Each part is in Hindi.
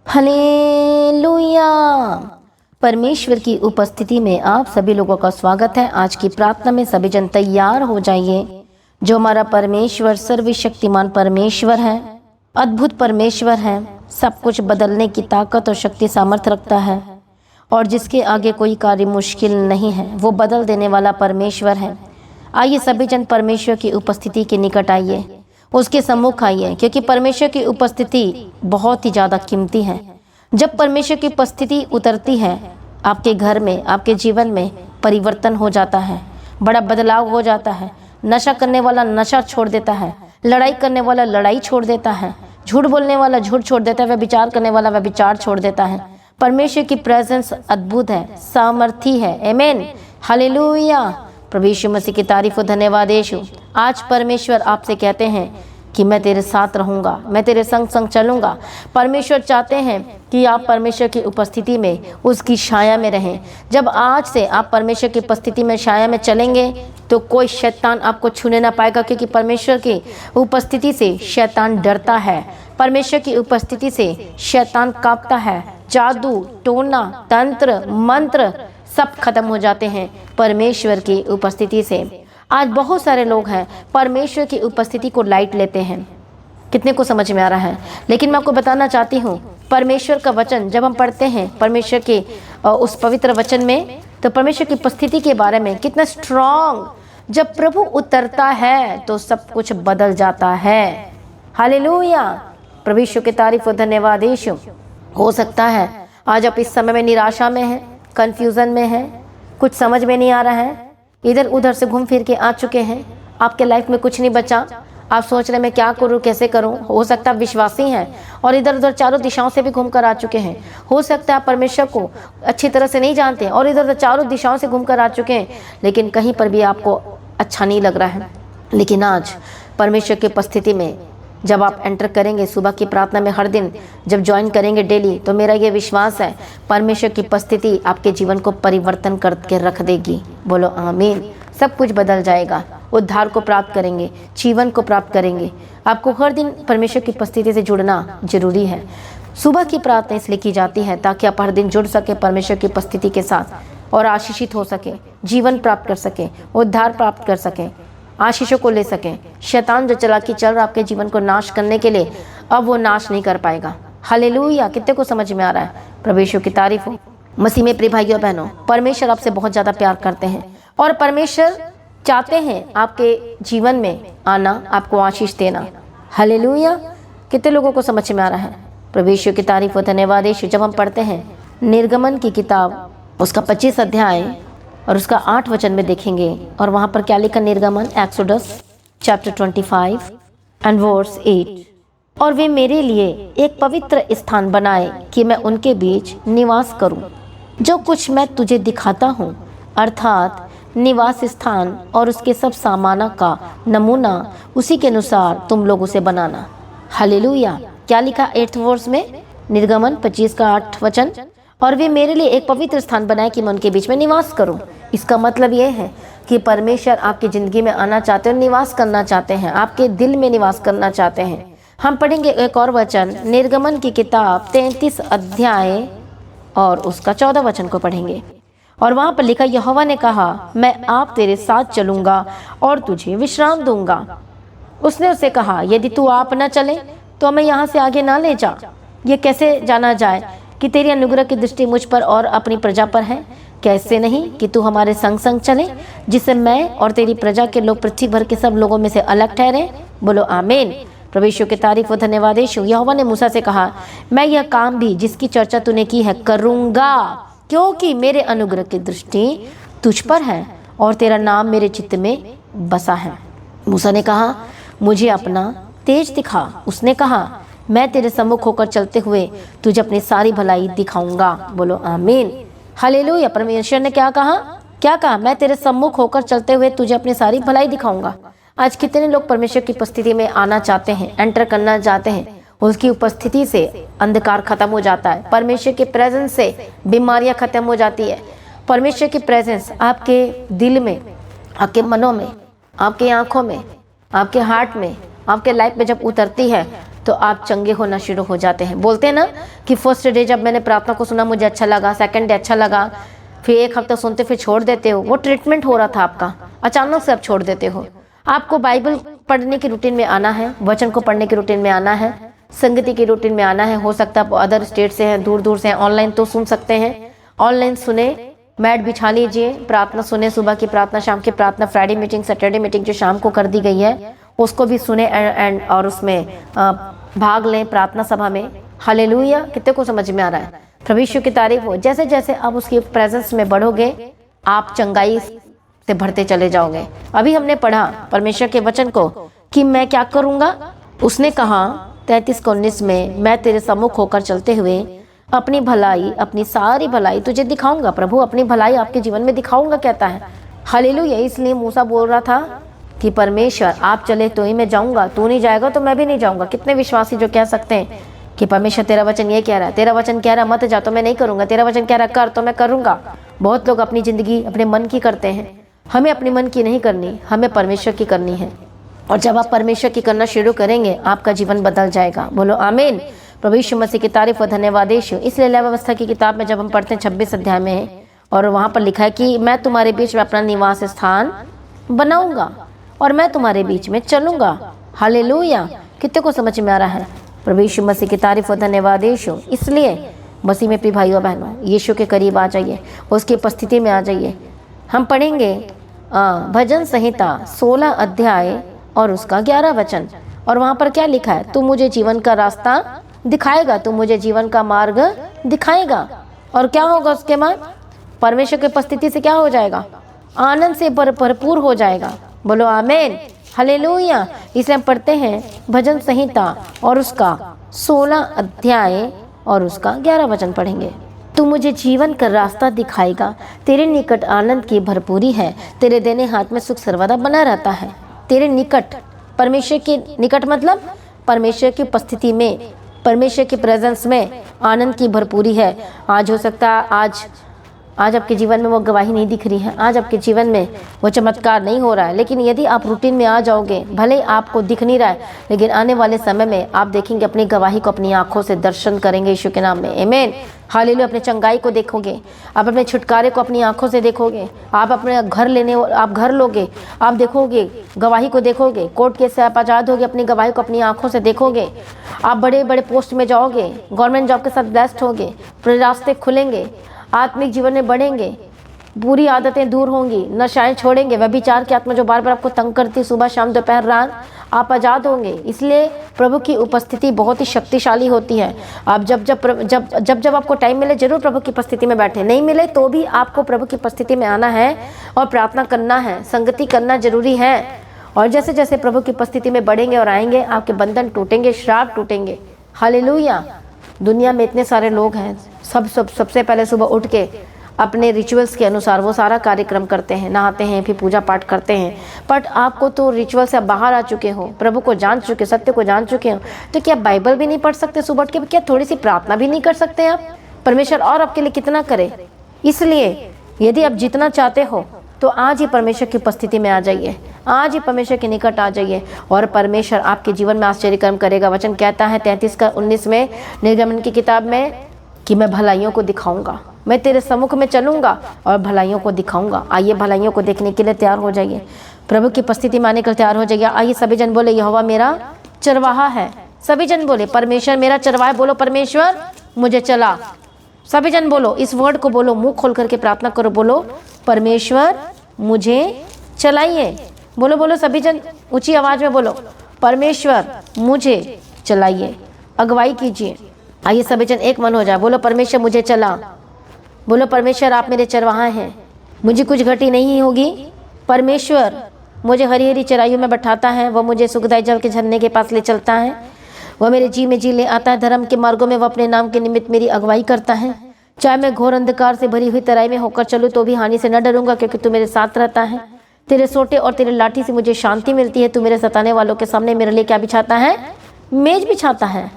हालेलुया। परमेश्वर की उपस्थिति में आप सभी लोगों का स्वागत है। आज की प्रार्थना में सभी जन तैयार हो जाइए। जो हमारा परमेश्वर सर्वशक्तिमान परमेश्वर है, अद्भुत परमेश्वर है, सब कुछ बदलने की ताकत और शक्ति सामर्थ्य रखता है और जिसके आगे कोई कार्य मुश्किल नहीं है, वो बदल देने वाला परमेश्वर है। आइए सभी जन परमेश्वर की उपस्थिति के निकट आइए, उसके सम्मुख आइए, क्योंकि परमेश्वर की उपस्थिति बहुत ही ज़्यादा कीमती है। जब परमेश्वर की उपस्थिति उतरती है, आपके घर में, आपके जीवन में परिवर्तन हो जाता है, बड़ा बदलाव हो जाता है। नशा करने वाला नशा छोड़ देता है, लड़ाई करने वाला लड़ाई छोड़ देता है, झूठ बोलने वाला झूठ छोड़ देता है, व्यभिचार करने वाला व्यभिचार छोड़ देता है। परमेश्वर की प्रेजेंस अद्भुत है, सामर्थी है। आमीन, हालेलुया। प्रभु यीशु मसीह की तारीफ और धन्यवाद यीशु। आज परमेश्वर आपसे कहते हैं कि मैं तेरे साथ रहूँगा, मैं तेरे संग संग चलूँगा। परमेश्वर चाहते हैं कि आप परमेश्वर की उपस्थिति में, उसकी छाया में रहें। जब आज से आप परमेश्वर की उपस्थिति में, छाया में चलेंगे तो कोई शैतान आपको छूने ना पाएगा, क्योंकि परमेश्वर की उपस्थिति से शैतान डरता है। परमेश्वर की उपस्थिति से शैतान कांपता है। जादू, टोना, तंत्र, मंत्र सब खत्म हो जाते हैं परमेश्वर की उपस्थिति से। आज बहुत सारे लोग हैं परमेश्वर की उपस्थिति को लाइट लेते हैं। कितने को समझ में आ रहा है? लेकिन मैं आपको बताना चाहती हूँ, परमेश्वर का वचन जब हम पढ़ते हैं परमेश्वर के उस पवित्र वचन में, तो परमेश्वर की उपस्थिति के बारे में कितना स्ट्रॉन्ग, जब प्रभु उतरता है तो सब कुछ बदल जाता है। हालेलुया। प्रभु यीशु की तारीफ और धन्यवाद यीशु। हो सकता है आज आप इस समय में निराशा में हैं, कन्फ्यूज़न में हैं, कुछ समझ में नहीं आ रहा है, इधर उधर से घूम फिर के आ चुके हैं, आपके लाइफ में कुछ नहीं बचा, आप सोच रहे मैं क्या करूं, कैसे करूं। हो सकता है आप विश्वासी हैं और इधर उधर चारों दिशाओं से भी घूम कर आ चुके हैं। हो सकता है आप परमेश्वर को अच्छी तरह से नहीं जानते और इधर उधर चारों दिशाओं से घूम कर आ चुके हैं, लेकिन कहीं पर भी आपको अच्छा नहीं लग रहा है। लेकिन आज परमेश्वर की उपस्थिति में जब आप एंटर करेंगे, सुबह की प्रार्थना में हर दिन जब ज्वाइन करेंगे डेली, तो मेरा ये विश्वास है परमेश्वर की उपस्थिति आपके जीवन को परिवर्तन करके रख देगी। बोलो आमीन। सब कुछ बदल जाएगा, उद्धार को प्राप्त करेंगे, जीवन को प्राप्त करेंगे। आपको हर दिन परमेश्वर की उपस्थिति से जुड़ना जरूरी है। सुबह की प्रार्थना इसलिए की जाती है ताकि आप हर दिन जुड़ सके परमेश्वर की उपस्थिति के साथ और आशीषित हो सके, जीवन प्राप्त कर सके, उद्धार प्राप्त कर सके, आशीषों को ले सकें। शैतान जो चालाकी चल रहा आपके जीवन को नाश करने के लिए, अब वो नाश नहीं कर पाएगा। हालेलुया। कितने को समझ में आ रहा है? प्रभु यीशु की तारीफ हो। मसीह में प्रिय भाइयों बहनों, परमेश्वर आपसे बहुत ज़्यादा प्यार करते हैं और परमेश्वर चाहते हैं आपके जीवन में आना, आपको आशीष देना। हालेलुया। कितने लोगों को समझ में आ रहा है? प्रभु यीशु की तारीफ हो, धन्यवाद यीशु। जब हम पढ़ते हैं निर्गमन की किताब, उसका 25 अध्याय और उसका 8 वचन में देखेंगे, और वहाँ पर क्या लिखा? निर्गमन एक्सोडस चैप्टर 25 एंड वर्स 8। और वे मेरे लिए एक पवित्र स्थान बनाए कि मैं उनके बीच निवास करूं। जो कुछ मैं तुझे दिखाता हूं, अर्थात निवास स्थान और उसके सब सामाना का नमूना, उसी के अनुसार तुम लोग उसे बनाना। हालेलुया। क्या लिखा 8th वर्स में? निर्गमन 25 का 8 वचन। और वे मेरे लिए एक पवित्र स्थान बनाए कि मैं उनके बीच में निवास करूं। इसका मतलब ये है कि परमेश्वर आपकी ज़िंदगी में आना चाहते हैं, निवास करना चाहते हैं, आपके दिल में निवास करना चाहते हैं। हम पढ़ेंगे एक और वचन, निर्गमन की किताब 33 अध्याय और उसका 14 वचन को पढ़ेंगे। और वहाँ पर लिखा, यहोवा ने कहा, मैं आप तेरे साथ चलूँगा और तुझे विश्राम दूंगा। उसने उससे कहा, यदि तू आप न चले तो हमें यहाँ से आगे ना ले जा। ये कैसे जाना जाए कि तेरी अनुग्रह की दृष्टि मुझ पर और अपनी प्रजा पर है? कैसे नहीं कि तू हमारे संग संग चले, जिससे मैं और तेरी प्रजा के लोग पृथ्वी भर के सब लोगों में से अलग ठहरे। बोलो आमीन। प्रभु यीशु की तारीफ और धन्यवाद यीशु। यहोवा ने मूसा से कहा, मैं यह काम भी जिसकी चर्चा तूने की है करूँगा, क्योंकि मेरे अनुग्रह की दृष्टि तुझ पर है और तेरा नाम मेरे चित्त में बसा है। मूसा ने कहा, मुझे अपना तेज दिखा। उसने कहा, मैं तेरे सम्मुख होकर चलते हुए तुझे अपनी सारी भलाई दिखाऊंगा। बोलो आमीन। हालेलुया। परमेश्वर ने क्या कहा? क्या कहा? मैं तेरे सम्मुख होकर चलते हुए तुझे अपनी सारी भलाई दिखाऊंगा। आज कितने लोग परमेश्वर की उपस्थिति में आना चाहते हैं, एंटर करना चाहते हैं, उसकी उपस्थिति से अंधकार खत्म हो जाता है। परमेश्वर के प्रेजेंस से बीमारियां खत्म हो जाती है। परमेश्वर की प्रेजेंस आपके दिल में, आपके मनों में, आपके आँखों में, आपके हार्ट में, आपके लाइफ में जब उतरती है तो आप चंगे होना शुरू हो जाते हैं। बोलते हैं ना कि फर्स्ट डे जब मैंने प्रार्थना को सुना मुझे अच्छा लगा, सेकंड डे अच्छा लगा, फिर एक हफ्ता सुनते फिर छोड़ देते हो। वो ट्रीटमेंट हो रहा था आपका, अचानक से आप छोड़ देते हो। आपको बाइबल पढ़ने की रूटीन में आना है, वचन को पढ़ने की रूटीन में आना है, संगति की रूटीन में आना है। हो सकता है अदर स्टेट से हैं, दूर दूर से हैं, ऑनलाइन तो सुन सकते हैं। ऑनलाइन सुने, मैट बिछा लीजिए, प्रार्थना सुने, सुबह की प्रार्थना, शाम की प्रार्थना, फ्राइडे मीटिंग, सैटरडे मीटिंग जो शाम को कर दी गई है उसको भी सुने एंड और उसमें भाग लें प्रार्थना सभा में। हालेलुया। कितने को समझ में आ रहा है? प्रभु यीशु की तारीफ हो। जैसे जैसे आप उसकी प्रेजेंस में बढ़ोगे आप चंगाई से भरते चले जाओगे। अभी हमने पढ़ा परमेश्वर के वचन को कि मैं क्या करूँगा। उसने कहा 33-19 में, मैं तेरे सम्मुख होकर चलते हुए अपनी भलाई, अपनी सारी भलाई तुझे दिखाऊंगा। प्रभु अपनी भलाई आपके जीवन में दिखाऊंगा कहता है। हालेलुया। इसलिए मूसा बोल रहा था कि परमेश्वर आप चले तो ही मैं जाऊंगा, तू नहीं जाएगा तो मैं भी नहीं जाऊंगा। कितने विश्वासी जो कह सकते हैं कि परमेश्वर तेरा वचन ये कह रहा है, तेरा वचन कह रहा है मत जा तो मैं नहीं करूंगा, तेरा वचन कह रहा है कर तो मैं करूंगा। बहुत लोग अपनी जिंदगी अपने मन की करते हैं। हमें अपने मन की नहीं करनी, हमें परमेश्वर की करनी है। और जब आप परमेश्वर की करना शुरू करेंगे आपका जीवन बदल जाएगा। बोलो आमीन। प्रभु यीशु मसीह की तारीफ और धन्यवाद यीशु। इसलिए लय व्यवस्था की किताब में जब हम पढ़ते हैं 26 अध्याय में, और वहाँ पर लिखा है कि मैं तुम्हारे बीच में अपना निवास स्थान बनाऊंगा और मैं तुम्हारे बीच में चलूंगा। हालेलुया। कितने को समझ में आ रहा है? प्रभु यीशु मसीह की तारीफ और धन्यवाद यीशु। इसलिए मसीह में प्रिय भाइयों बहनों, यीशु के करीब आ जाइए, उसकी उपस्थिति में आ जाइए। हम पढ़ेंगे भजन संहिता 16 अध्याय और उसका 11 वचन। और वहाँ पर क्या लिखा है? तू मुझे जीवन का रास्ता दिखाएगा, तू मुझे जीवन का मार्ग दिखाएगा। और क्या होगा उसके बाद? परमेश्वर की उपस्थिति से क्या हो जाएगा? आनंद से भरपूर हो जाएगा। बोलो आमीन। हालेलुया। इसलिए हम पढ़ते हैं भजन संहिता और उसका 16 अध्याय और उसका 11 वचन पढ़ेंगे। तू मुझे जीवन का रास्ता दिखाएगा, तेरे निकट आनंद की भरपूरी है, तेरे देने हाथ में सुख सर्वदा बना रहता है। तेरे निकट, परमेश्वर के निकट मतलब परमेश्वर की उपस्थिति में, परमेश्वर की प्रेजेंस में आनंद की भरपूरी है। आज हो सकता है आज आपके जीवन में वो गवाही नहीं दिख रही है, आज आपके जीवन में वो चमत्कार नहीं हो रहा है, लेकिन यदि आप रूटीन में आ जाओगे, भले आपको दिख नहीं रहा है, लेकिन आने वाले समय में आप देखेंगे अपनी गवाही को अपनी आंखों से दर्शन करेंगे यीशु के नाम में। आमीन। हालेलुया। अपने चंगाई को देखोगे, आप अपने छुटकारे को अपनी आंखों से देखोगे, आप अपने आप घर लोगे, आप देखोगे, गवाही को देखोगे, कोर्ट केस से आप आज़ाद होगे, अपनी गवाही को अपनी आंखों से देखोगे। आप बड़े बड़े पोस्ट में जाओगे, गवर्नमेंट जॉब के साथ ब्लेस्ड होगे, रास्ते खुलेंगे, आत्मिक जीवन में बढ़ेंगे, बुरी आदतें दूर होंगी, नशाएं छोड़ेंगे, व्यभिचार की आत्मा जो बार बार आपको तंग करती सुबह शाम दोपहर रात, आप आज़ाद होंगे। इसलिए प्रभु की उपस्थिति बहुत ही शक्तिशाली होती है। आप जब आपको टाइम मिले जरूर प्रभु की उपस्थिति में बैठे, नहीं मिले तो भी आपको प्रभु की उपस्थिति में आना है और प्रार्थना करना है, संगति करना जरूरी है। और जैसे जैसे प्रभु की उपस्थिति में बढ़ेंगे और आएंगे, आपके बंधन टूटेंगे, श्राप टूटेंगे। हालेलुया। दुनिया में इतने सारे लोग हैं, सबसे पहले सुबह उठ के अपने रिचुअल्स के अनुसार वो सारा कार्यक्रम करते हैं, नहाते हैं, फिर पूजा पाठ करते हैं। बट आपको तो रिचुअल से बाहर आ चुके हो, प्रभु को जान चुके, सत्य को जान चुके हो, तो क्या बाइबल भी नहीं पढ़ सकते सुबह उठ के? क्या थोड़ी सी प्रार्थना भी नहीं कर सकते आप? परमेश्वर और आपके लिए कितना करे। इसलिए यदि आप जितना चाहते हो तो आज ही परमेश्वर की उपस्थिति में आ जाइए, आज ही परमेश्वर के निकट आ जाइए और परमेश्वर आपके जीवन में आश्चर्य कर्म करेगा। वचन कहता है 33:19 में निर्गमन की किताब में कि मैं भलाइयों को दिखाऊंगा, मैं तेरे सम्मुख में चलूंगा और भलाइयों को दिखाऊंगा। आइए भलाइयों को देखने के लिए तैयार हो जाइए, प्रभु की उपस्थिति में आने के लिए तैयार हो जाइए। आइए सभी जन बोले यहोवा मेरा चरवाहा है। सभी जन बोले परमेश्वर मेरा चरवाहा। बोलो परमेश्वर मुझे चला। सभी जन बोलो, इस वर्ड को बोलो, मुंह खोल करके प्रार्थना करो, बोलो परमेश्वर मुझे चलाइए। बोलो बोलो सभी जन ऊंची आवाज में बोलो, परमेश्वर मुझे चलाइए, अगुवाई कीजिए। आइए सभी जन एक मन हो जाए, बोलो परमेश्वर मुझे चला। बोलो परमेश्वर आप मेरे चरवाहा हैं, मुझे कुछ घटी नहीं होगी। परमेश्वर मुझे हरी हरी चराइयों में बैठाता है, वह मुझे सुखदायी जल के झरने के पास ले चलता है, वह मेरे जी में जी ले आता है, धर्म के मार्गों में वह अपने नाम के निमित्त मेरी अगुवाई करता है। चाहे मैं घोर अंधकार से भरी हुई तराई में होकर चलूँ तो भी हानि से न डरूंगा, क्योंकि तू मेरे साथ रहता है। तेरे सोटे और तेरे लाठी से मुझे शांति मिलती है। तू मेरे सताने वालों के सामने मेरे लिए क्या बिछाता है? मेज बिछाता है।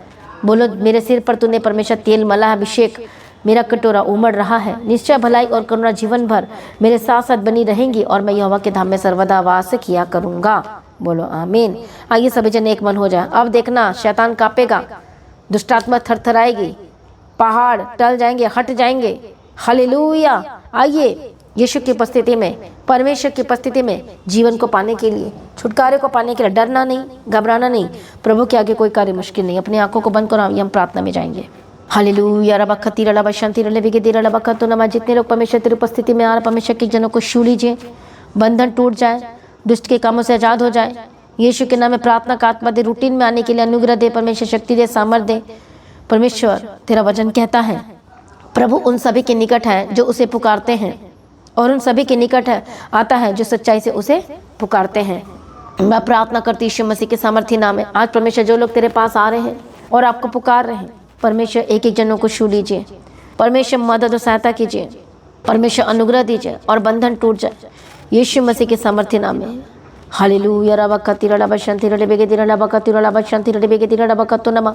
बोलो मेरे सिर पर तूने परमेश्वर तेल मला है, अभिषेक मेरा कटोरा उमड़ रहा है। निश्चय भलाई और करुणा जीवन भर मेरे साथ साथ बनी रहेंगी और मैं यहोवा के धाम में सर्वदा वास किया करूंगा। बोलो आमीन। आइए सभी जन एक मन हो जाए। अब देखना शैतान कांपेगा, दुष्टात्मा थरथराएगी, पहाड़ टल जाएंगे, हट जाएंगे। हालेलुया। आइए यीशु की उपस्थिति में, परमेश्वर की उपस्थिति में जीवन को पाने के लिए, छुटकारे को पाने के लिए डरना नहीं, घबराना नहीं। प्रभु के आगे कोई कार्य मुश्किल नहीं। अपनी आंखों को बंद करो, हम प्रार्थना में जाएंगे। हालेलुया। रबखती रला बशांति रले बिगेदी रला बखतो नमा। जितने लोग परमेश्वर तेरी उपस्थिति में आ रहे, परमेश्वर के जनों को छू लीजिए, बंधन टूट जाए, दुष्ट के कामों से आजाद हो जाए। यीशु के नाम में प्रार्थना का आत्मा दे, रूटीन में आने के लिए अनुग्रह दे, परमेश्वर शक्ति दे, सामर्थ दे। परमेश्वर तेरा वचन कहता है प्रभु उन सभी के निकट है जो उसे पुकारते हैं, और उन सभी के निकट है आता है जो सच्चाई से उसे पुकारते हैं। मैं प्रार्थना करती यीशु मसीह के सामर्थी नाम में, आज परमेश्वर जो लोग तेरे पास आ रहे हैं और आपको पुकार रहे हैं, परमेश्वर एक एक जनों को छू लीजिए, परमेश्वर मदद और सहायता कीजिए, परमेश्वर अनुग्रह दीजिए और बंधन टूट जाए यीशु मसीह के सामर्थी नाम में। हालेलुया। रबखती रला बशांति रले बिगेदी रला बखती रला बशांति रले बिगेदी रला बखतो नमा।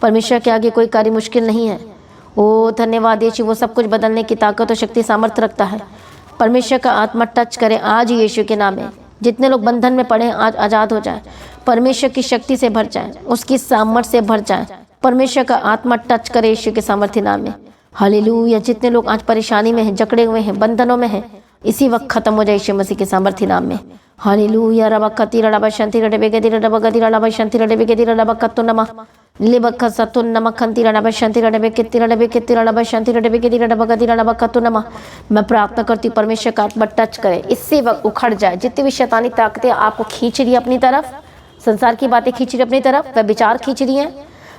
परमेश्वर के आगे कोई कार्य मुश्किल नहीं है। ओ धन्यवाद यीशु, वो सब कुछ बदलने की ताकत और शक्ति सामर्थ्य रखता है। परमेश्वर का आत्मा टच करे आज यीशु के नाम में। जितने लोग बंधन में पड़े हैं आज आज़ाद हो जाए, परमेश्वर की शक्ति से भर जाए, उसकी सामर्थ्य से भर जाए। परमेश्वर का आत्मा टच करे यीशु के सामर्थ्य नाम में। हालेलुया। जितने लोग आज परेशानी में हैं, जकड़े हुए हैं, बंधनों में हैं, इसी वक्त खत्म हो जाए यीशु मसीह के सामर्थ्य नाम में। हालेलुया। रबखती रला बशांति रले बिगेदी रला बगदी रला बशांति रले बिगेदी रला बखतो नमा। लिबख सतुन नमखंती रला बशांति रले बिगेदी रला बिगेदी रला बशांति रले बिगेदी रला बगदी रला बखतो नमा। मैं प्रार्थना करती हूँ परमेश्वर का आत्मा टच करे, इसी वक्त उखड़ जाए जितनी भी शैतानी ताकतें आपको खींच रही है अपनी तरफ, संसार की बातें खींच रही है अपनी तरफ, वह विचार खींच रही हैं,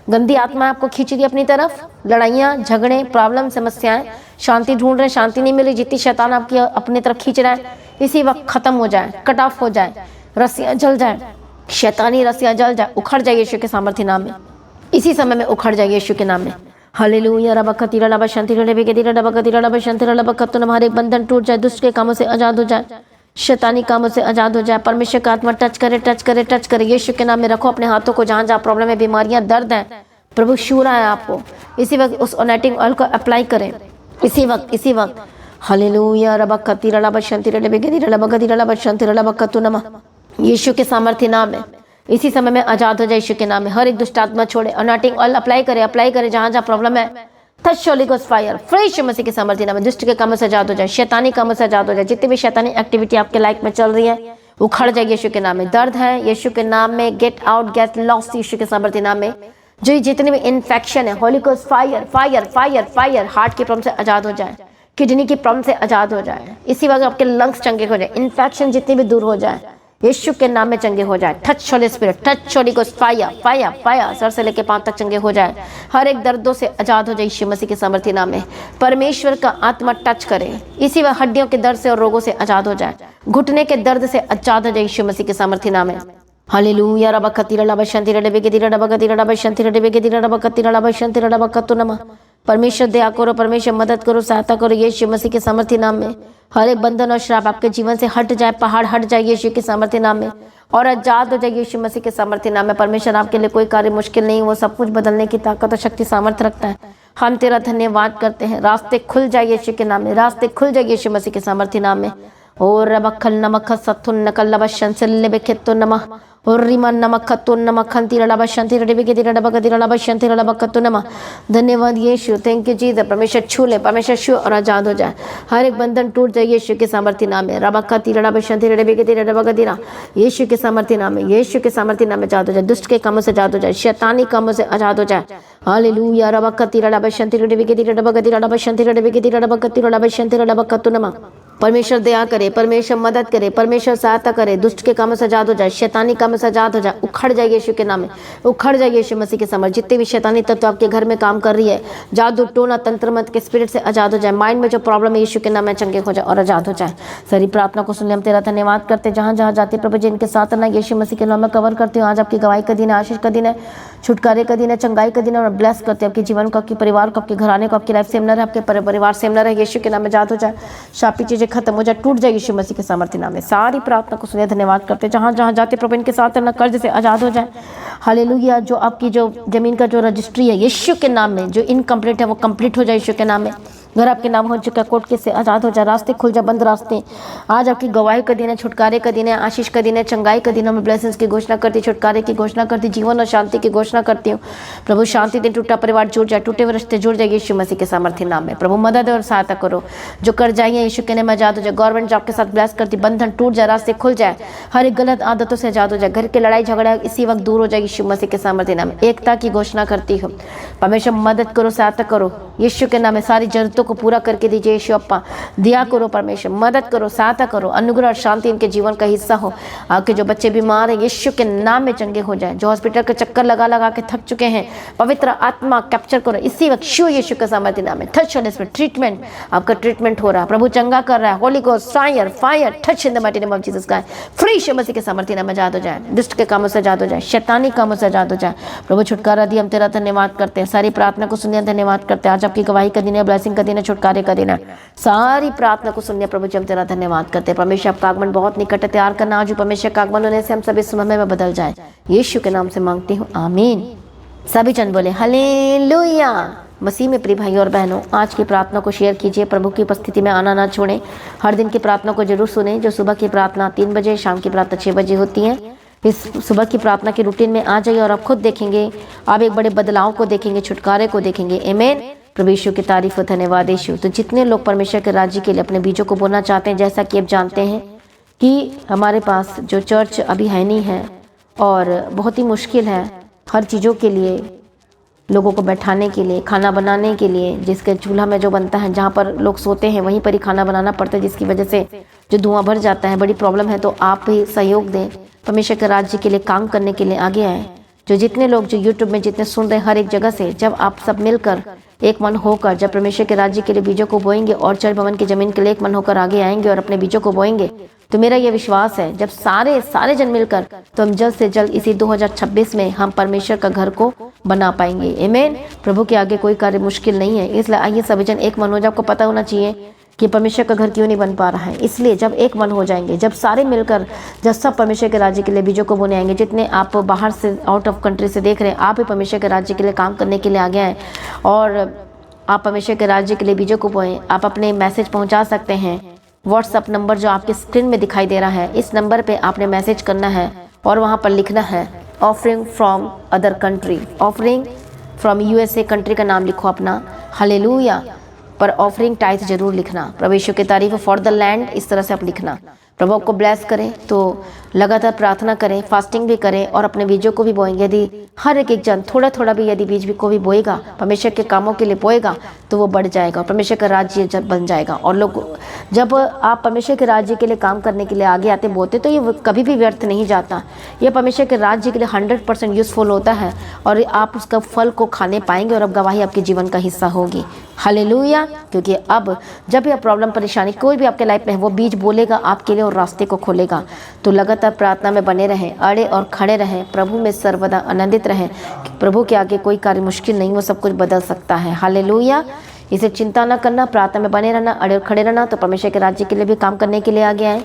गंदी आत्मा आपको खींच रही है अपनी तरफ, लड़ाइयाँ झगड़े प्रॉब्लम समस्याएं, शांति ढूंढ रहे, शांति नहीं मिल रही, जितनी शैतान आपकी अपनी तरफ खींच रहा है इसी वक्त खत्म हो जाए, कट ऑफ हो जाए, रस्सियाँ जल जाए, शैतानी रस्सियाँ जल जाए, उखड़ जाए यीशु के सामर्थ्य नाम में। इसी समय में उखड़ जाए यीशु के नाम में। हालेलुया। रबखती रला बशांति रले बिगेदी रला बगदी रला बशांति रला बखतो नमा। हर एक बंधन टूट जाए, दुष्ट के कामों से आजाद हो जाए, शैतानी कामों से आजाद हो जाए। परमेश्वर का आत्मा टच करे, टच करे, टच करे यीशु के नाम में। रखो अपने हाथों को जहाँ जहाँ प्रॉब्लम है, बीमारियाँ, दर्द है, प्रभु छू रहा है आपको। इसी वक्त उस अनॉइंटिंग ऑयल को अप्लाई करें, इसी वक्त। हालेलुया। रबखती रला बशांति रले बिगेदी रला बगदी रला बशांति रला बखतो नमा। यीशु के सामर्थ्य नाम है। इसी समय में आजाद हो जाए यीशु के नाम में। हर एक दुष्ट आत्मा छोड़े, अनॉइंटिंग ऑयल अप्लाई करे जहाँ जहाँ प्रॉब्लम है। Touch holy ghost fire, free Yeshu Masih के सामर्थ्य नाम में। दुष्ट के कामों से आजाद हो जाए, शैतानी कामों से आजाद हो जाए। जितनी भी शैतानी एक्टिविटी आपके लाइफ में चल रही है उखड़ जाए यीशु के नाम में। दर्द है यीशु के नाम में, गेट आउट, गेट लॉस्ट यीशु के सामर्थ्य नाम में। जो जितने भी इन्फेक्शन है, Holi ghost fire, fire, fire, fire. Heart की प्रॉब्लम से आजाद हो जाए, किडनी की प्रॉब्लम से आजाद हो जाए, इसी वक्त आपके लंग्स चंगे हो जाए, इन्फेक्शन जितनी भी दूर हो जाए यीशु के नाम में चंगे हो जाए। Touch Holi spirit, touch holy ghost fire, fire, fire. Sir से लेके पांव तक चंगे हो जाए, हर एक दर्दों से आजाद हो जाए यीशु मसीह के सामर्थ्य नाम में। परमेश्वर का आत्मा टच करे, इसी वक्त हड्डियों के दर्द से और रोगों से आजाद हो जाए, घुटने के दर्द से आजाद हो जाए यीशु मसीह के सामर्थ्य नाम में। हालेलुया। रबखती रला बशांति रले बिगेदी रला बगदी रला बशांति रले बिगेदी रला बखती रला बशांति रला बखतो नमा। परमेश्वर दया करो, परमेश्वर मदद करो, सहायता करो यीशु मसीह के सामर्थ्य नाम में। हर एक बंधन और श्राप आपके जीवन से हट जाए, पहाड़ हट जाए यीशु के सामर्थ्य नाम में, और आजाद हो जाए यीशु मसीह के सामर्थ्य नाम में। परमेश्वर आपके लिए कोई कार्य मुश्किल नहीं, वो सब कुछ बदलने की ताकत और शक्ति सामर्थ्य रखता है। हम तेरा धन्यवाद करते हैं। रास्ते खुल जाए यीशु के नाम में, रास्ते खुल जाए यीशु मसीह के सामर्थ्य नाम में। और रबखल नमख सत्थुन नकल लबशन से बेखेतो नमः और रिमन नमखतो नमखंती रलबशंती रडिबिगेदी रडबगदी रलबशंती रलबकतो नमः। धन्यवाद यीशु, थैंक यू जीसस। परमेश्वर छू ले, परमेश्वर छू और आजाद हो जाए, हर एक बंधन टूट जाए यीशु के सामर्थ्य नाम में। रबखती रलबशंती रडिबिगेदी रडबगदी रा, यीशु के सामर्थ्य नाम में, यीशु के सामर्थ्य नाम में आजाद हो जाए, दुष्ट के कामों से आजाद हो जाए, शैतानी कामों से आजाद हो जाए। हालेलुया। रबखती रलबशंती रडिबिगेदी रडबगदी रलबशंती रडिबिगेदी रडबगदी रलबशंती रलबकतो नमः। परमेश्वर दया करे, परमेश्वर मदद करे, परमेश्वर सहायता करे, दुष्ट के कामों से आजाद हो जाए, शैतानी कामों से आजाद हो जाए, उखड़ जाए यीशु के नाम में, उखड़ जाए यीशु मसीह के समर्थ। जितने भी शैतानी तत्व आपके घर में काम कर रही है, जादू टोना तंत्र मंत्र के स्पिरिट से आजाद हो जाए, माइंड में जो प्रॉब्लम है यीशु के नाम में चंगे हो जाए और आजाद हो जाए। सारी प्रार्थना को सुन ले, हम तेरा धन्यवाद करते, जहाँ जहाँ जाते प्रभु जी इनके साथ ना यीशु मसीह के नाम में कवर करती हूँ। आज आपकी गवाही का दिन है, आशीष का दिन है, छुटकारे का दिन है, चंगाई का दिन है, और ब्लेस करते हैं आपके जीवन को, आपके परिवार को, आपके घराने को, आपकी लाइफ सेम न रहे, आपके परिवार सेम न रहे, यीशु के नाम में आजाद हो जाए, शापी चीजें खत्म हो जाए, टूट जाए यीशु मसीह के सामर्थ्य नाम में। सारी प्रार्थना को सुनिए, धन्यवाद करते, जहाँ जहाँ जाते प्रभु इनके साथ ना कर्ज से आजाद हो जाए। हालेलुया। जो आपकी जो जमीन का जो रजिस्ट्री है यीशु के नाम में, जो इनकम्प्लीट है वो कंप्लीट हो जाए यीशु के नाम में। घर आपके नाम हो चुका है, कोर्ट केस से आज़ाद हो जाए, रास्ते खुल जाए, बंद रास्ते। आज आपकी गवाही का दिन है, छुटकारे का दिन है, आशीष का दिन है, चंगाई का दिन है। मैं ब्लेसिंग्स की घोषणा करती, छुटकारे की घोषणा करती, जीवन और शांति की घोषणा करती हूँ। प्रभु शांति दिन, टूटा परिवार जुड़ जाए, टूटे हुए रिश्ते जुड़ जाए यीशु मसीह के सामर्थ्य नाम में। प्रभु मदद और सहायता करो, जो कर जाइए यीशु के नाम में आजाद हो जाए। गवर्नमेंट जॉब के साथ ब्लेस करती, बंधन टूट जाए, रास्ते खुल जाए, हर एक गलत आदतों से आजाद हो जाए, घर के लड़ाई झगड़ा इसी वक्त दूर हो जाए यीशु मसीह के सामर्थ्य नाम में। एकता की घोषणा करती हूँ। परमेश्वर मदद करो, सहायता करो यीशु के नाम में, सारी जरूरतों को पूरा करके दीजिए यीशु अप्पा, दिया करो परमेश्वर, मदद करो, सहायता करो, अनुग्रह और शांति इनके जीवन का हिस्सा हो। आपके जो बच्चे बीमार हैं यीशु के नाम में चंगे हो जाए, जो हॉस्पिटल के चक्कर लगा लगा के थक चुके हैं, पवित्र आत्मा कैप्चर करो इसी वक्त शो यीशु के सामर्थ्य नाम में। टच होने से ट्रीटमेंट, आपका ट्रीटमेंट हो रहा है, प्रभु चंगा कर रहा है। Holi ghost fire fire touch in the mighty name of Jesus का फ्री यीशु मसीह के सामर्थ्य नाम में आजाद हो जाए, दुष्ट के कामों से आजाद हो जाए, शैतानी कामों से आजाद हो जाए। प्रभु छुटकारा दिया, हम तेरा धन्यवाद करते हैं, सारी प्रार्थना को सुनिए, धन्यवाद करते हैं। आज आपकी गवाही का दिन है, ब्लेसिंग का दिन है, छुटकारे का दिन है, सारी प्रार्थना को सुनिए प्रभु जी, हम तेरा धन्यवाद करते हैं। परमेश्वर आपका आगमन बहुत निकट है, तैयार करना आज परमेश्वर का आगमन होने से हम सभी समय में बदल जाए, यीशु के नाम से मांगती हूँ, आमीन। सभी जन बोले हालेलुया। मसीह में प्रिय भाइयों और बहनों, आज की प्रार्थना को शेयर कीजिए, प्रभु की उपस्थिति में आना ना छोड़ें। हर दिन की प्रार्थना को जरूर सुनें, जो सुबह की प्रार्थना 3 बजे, शाम की प्रार्थना 6 बजे होती है। इस सुबह की प्रार्थना की रूटीन में आ जाइए और आप खुद देखेंगे, आप एक बड़े बदलाव को देखेंगे, छुटकारे को देखेंगे। आमीन। प्रभु यीशु की तारीफ हो, धन्यवाद यीशु। तो जितने लोग परमेश्वर के राज्य के लिए अपने बीजों को बोना चाहते हैं, जैसा कि आप जानते हैं कि हमारे पास जो चर्च अभी है नहीं है और बहुत ही मुश्किल है हर चीज़ों के लिए, लोगों को बैठाने के लिए, खाना बनाने के लिए, जिसके चूल्हा में जो बनता है, जहाँ पर लोग सोते हैं वहीं पर ही खाना बनाना पड़ता है, जिसकी वजह से जो धुआं भर जाता है, बड़ी प्रॉब्लम है। तो आप भी सहयोग दें, परमेश्वर के राज्य के लिए काम करने के लिए आगे आएँ। जो जितने लोग जो यूट्यूब में जितने सुन रहे हैं, हर एक जगह से जब आप सब मिलकर एक मन होकर जब परमेश्वर के राज्य के लिए बीजों को बोएंगे और चर्च भवन की जमीन के लिए एक मन होकर आगे आएंगे और अपने बीजों को बोएंगे, तो मेरा यह विश्वास है जब सारे जन मिलकर, तो हम जल्द से जल्द इसी 2026 में हम परमेश्वर का घर को बना पाएंगे। आमीन। प्रभु के आगे कोई कार्य मुश्किल नहीं है, इसलिए आइए सभी जन एक मन हो जाए। आपको पता होना चाहिए कि परमेश्वर का घर क्यों नहीं बन पा रहा है, इसलिए जब एक मन हो जाएंगे, जब सारे मिलकर, जब सब परमेश्वर के राज्य के लिए बीजों को बोने आएंगे, जितने आप बाहर से आउट ऑफ कंट्री से देख रहे हैं, आप भी परमेश्वर के राज्य के लिए काम करने के लिए आगे आए और आप परमेश्वर के राज्य के लिए बीजों को बोएं। आप अपने मैसेज पहुंचा सकते हैं। व्हाट्सअप नंबर जो आपके स्क्रीन में दिखाई दे रहा है, इस नंबर पे आपने मैसेज करना है और वहाँ पर लिखना है offering from other country, offering from USA country का नाम लिखो अपना, हालेलुया, पर ऑफरिंग टाइथ जरूर लिखना। प्रभु यीशु की तारीफ फॉर द लैंड, इस तरह से आप लिखना। प्रभु आपको ब्लेस करें। तो लगातार प्रार्थना करें, फास्टिंग भी करें और अपने बीजों को भी बोएंगे। यदि हर एक जन थोड़ा थोड़ा भी यदि बीज भी को भी बोएगा, परमेश्वर के कामों के लिए बोएगा, तो वो बढ़ जाएगा और परमेश्वर का राज्य जब बन जाएगा। और लोग जब आप परमेश्वर के राज्य के लिए काम करने के लिए आगे आते बोते, तो ये कभी भी व्यर्थ नहीं जाता। ये परमेश्वर के राज्य के लिए 100% यूजफुल होता है और आप उसका फल को खाने पाएंगे और अब गवाही आपके जीवन का हिस्सा होगी। हालेलुया। क्योंकि अब जब भी आप प्रॉब्लम, परेशानी कोई भी आपके लाइफ में है, वो बीज बोलेगा आपके लिए और रास्ते को खोलेगा। तो लगातार प्रार्थना में बने रहें, अड़े और खड़े रहें, प्रभु में सर्वदा आनंदित रहें। प्रभु के आगे कोई कार्य मुश्किल नहीं, वो सब कुछ बदल सकता है। हालेलुया। इसे चिंता न करना, प्रार्थना में बने रहना, अड़े और खड़े रहना, तो परमेश्वर के राज्य के लिए भी काम करने के लिए आगे आए।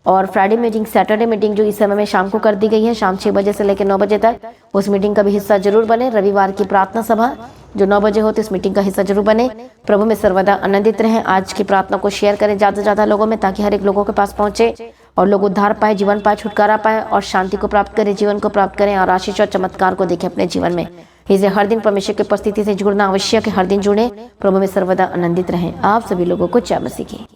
और फ्राइडे मीटिंग, सैटरडे मीटिंग जो इस समय में शाम को कर दी गई है, शाम 6 बजे से लेकर 9 बजे तक, उस मीटिंग का भी हिस्सा जरूर बने। रविवार की प्रार्थना सभा जो 9 बजे होती है, इस मीटिंग का हिस्सा जरूर बने। प्रभु में सर्वदा आनंदित रहें। आज की प्रार्थना को शेयर करें ज़्यादा से ज़्यादा लोगों में, ताकि हर एक लोगों के पास पहुँचे और लोग उद्धार पाए, जीवन पाए, छुटकारा पाए और शांति को प्राप्त करें, जीवन को प्राप्त करें और आशीष और चमत्कार को देखें अपने जीवन में। इसे हर दिन परमेश्वर की उपस्थिति से जुड़ना आवश्यक है। हर दिन जुड़े, प्रभु में सर्वदा आनंदित रहें। आप सभी लोगों को जय मसीह की।